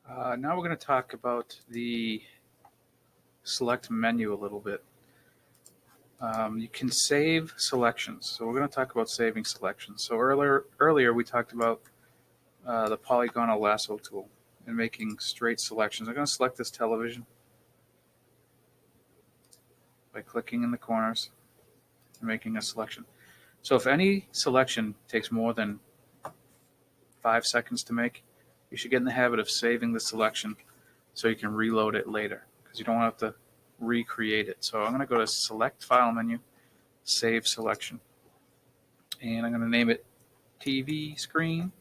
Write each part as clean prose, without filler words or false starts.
Now we're going to talk about the select menu a little bit. You can save selections. So we're going to talk about saving selections. So earlier we talked about the polygonal lasso tool and making straight selections. I'm going to select this television by clicking in the corners and making a selection. So if any selection takes more than 5 seconds to make, you should get in the habit of saving the selection so you can reload it later, because you don't have to recreate it. So I'm going to go to Select File menu, Save Selection, and I'm going to name it TV Screen.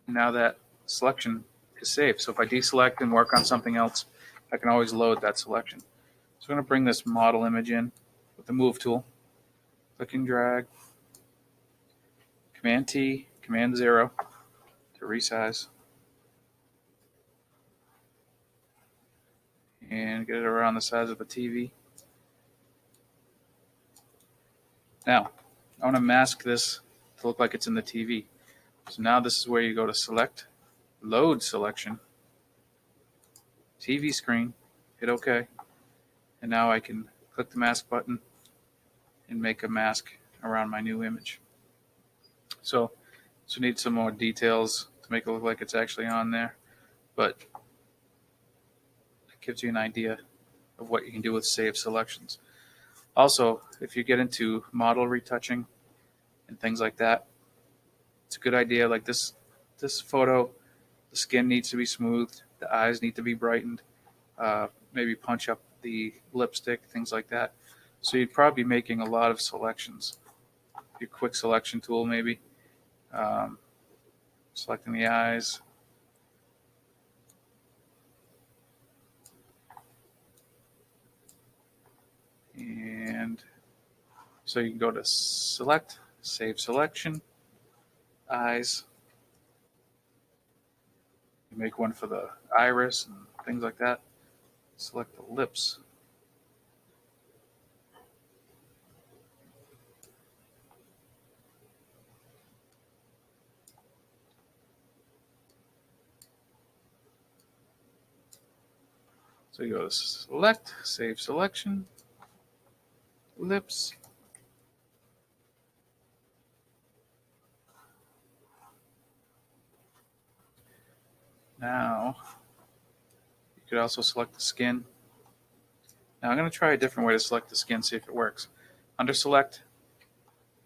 Now that selection is saved. So if I deselect and work on something else, I can always load that selection. So I'm going to bring this model image in with the Move tool. Click and drag. Command T, Command 0 to resize. And get it around the size of the TV. Now, I want to mask this to look like it's in the TV. So now this is where you go to Select, Load Selection, TV Screen, hit OK. And now I can click the mask button and make a mask around my new image. So we need some more details to make it look like it's actually on there, but it gives you an idea of what you can do with save selections. Also, if you get into model retouching and things like that, it's a good idea. Like this photo, the skin needs to be smoothed, the eyes need to be brightened, maybe punch up the lipstick, things like that. So you'd probably be making a lot of selections. Your quick selection tool, maybe. Selecting the eyes. And so you can go to Select, Save Selection, Eyes. You make one for the iris and things like that. Select the lips. So you go to Select, Save Selection, Lips. Now, you could also select the skin. Now I'm going to try a different way to select the skin, see if it works. Under Select,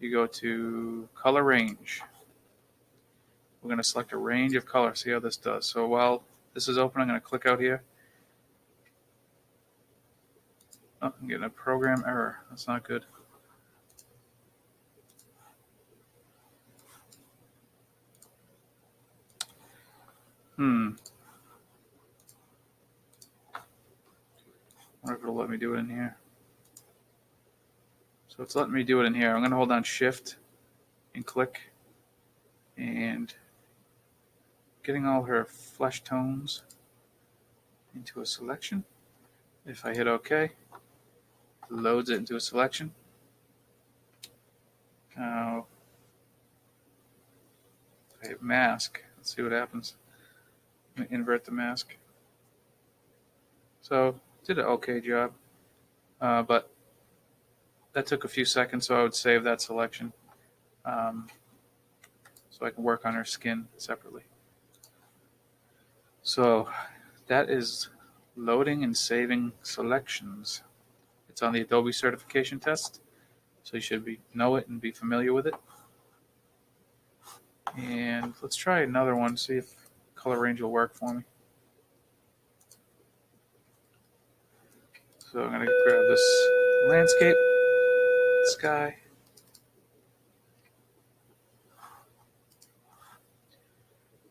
you go to Color Range. We're going to select a range of color, see how this does. So while this is open, I'm going to click out here. Oh, I'm getting a program error. That's not good. I wonder if it'll let me do it in here. So it's letting me do it in here. I'm going to hold down Shift and click, and getting all her flesh tones into a selection. If I hit OK, it loads it into a selection. Now, if I hit mask, let's see what happens. I'm going to invert the mask. So, did an OK job, but that took a few seconds, so I would save that selection so I can work on her skin separately. So that is loading and saving selections. It's on the Adobe certification test, so you should know it and be familiar with it. And let's try another one, see if color range will work for me. So I'm going to grab this landscape, sky.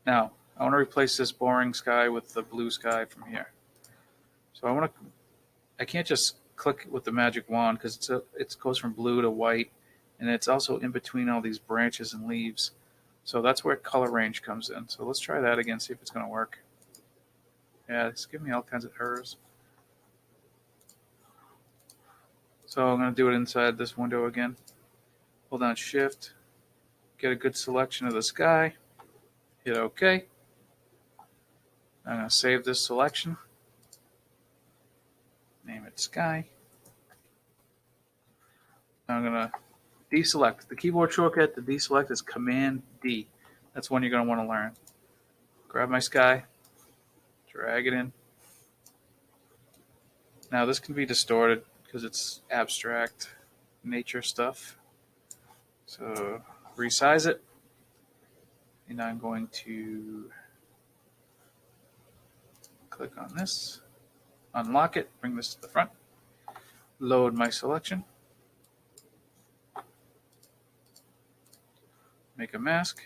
Now, I want to replace this boring sky with the blue sky from here. So I can't just click with the magic wand because it goes from blue to white, and it's also in between all these branches and leaves. So that's where color range comes in. So let's try that again, see if it's going to work. Yeah, it's giving me all kinds of errors. So I'm going to do it inside this window again. Hold down Shift, get a good selection of the sky, hit OK. I'm going to save this selection. Name it Sky. I'm going to deselect. The keyboard shortcut to deselect is Command D. That's one you're going to want to learn. Grab my Sky, drag it in. Now this can be distorted because it's abstract nature stuff. So resize it. And I'm going to click on this, unlock it, bring this to the front, load my selection, make a mask,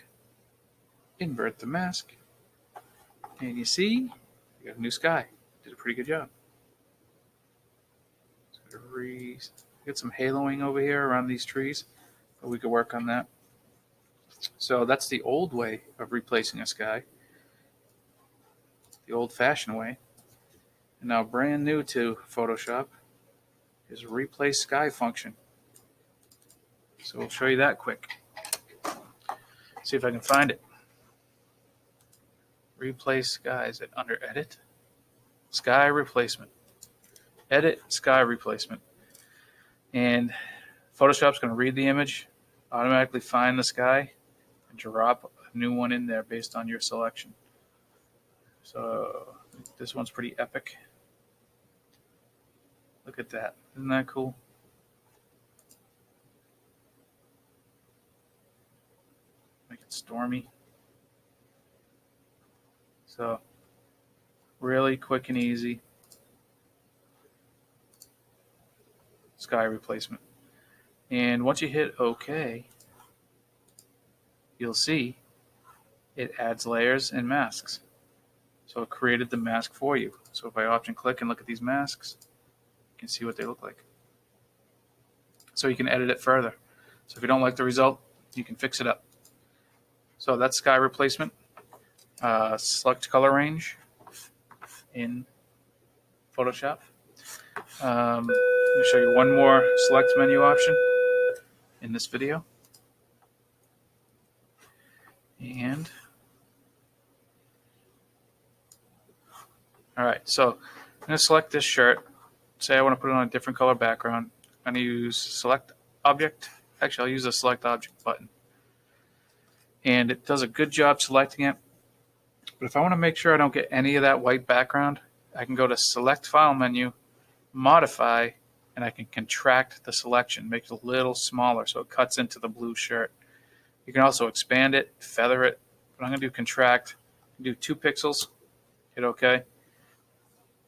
invert the mask, and you see, you got a new Sky. Did a pretty good job. Get some haloing over here around these trees, but we could work on that. So that's the old way of replacing a Sky, the old-fashioned way. And now brand new to Photoshop is Replace Sky function. So we'll show you that quick. See if I can find it. Replace Sky. Is it under Edit? Sky Replacement. Edit Sky Replacement. And Photoshop's going to read the image, automatically find the Sky, and drop a new one in there based on your selection. So this one's pretty epic. Look at that. Isn't that cool? Make it stormy. So really quick and easy Sky replacement. And once you hit OK, you'll see it adds layers and masks. So it created the mask for you. So if I option click and look at these masks, you can see what they look like. So you can edit it further. So if you don't like the result, you can fix it up. So that's Sky replacement. Select color range in Photoshop. Let me show you one more select menu option in this video. And all right, so I'm going to select this shirt. Say I want to put it on a different color background. I'm going to use select object. Actually, I'll use the select object button. And it does a good job selecting it. But if I want to make sure I don't get any of that white background, I can go to select file menu, modify, and I can contract the selection, make it a little smaller so it cuts into the blue shirt. You can also expand it, feather it, but I'm going to do contract, do 2 pixels, hit OK.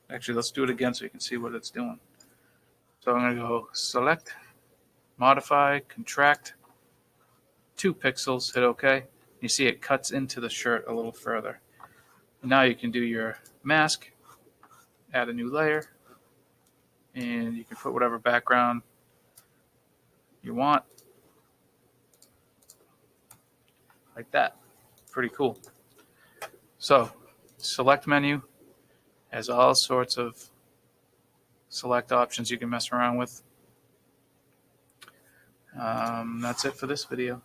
Actually, let's do it again so you can see what it's doing. So I'm going to go select, modify, contract, 2 pixels, hit OK. You see it cuts into the shirt a little further. And now you can do your mask, add a new layer, and you can put whatever background you want. Like that. Pretty cool. So, select menu has all sorts of select options you can mess around with. That's it for this video.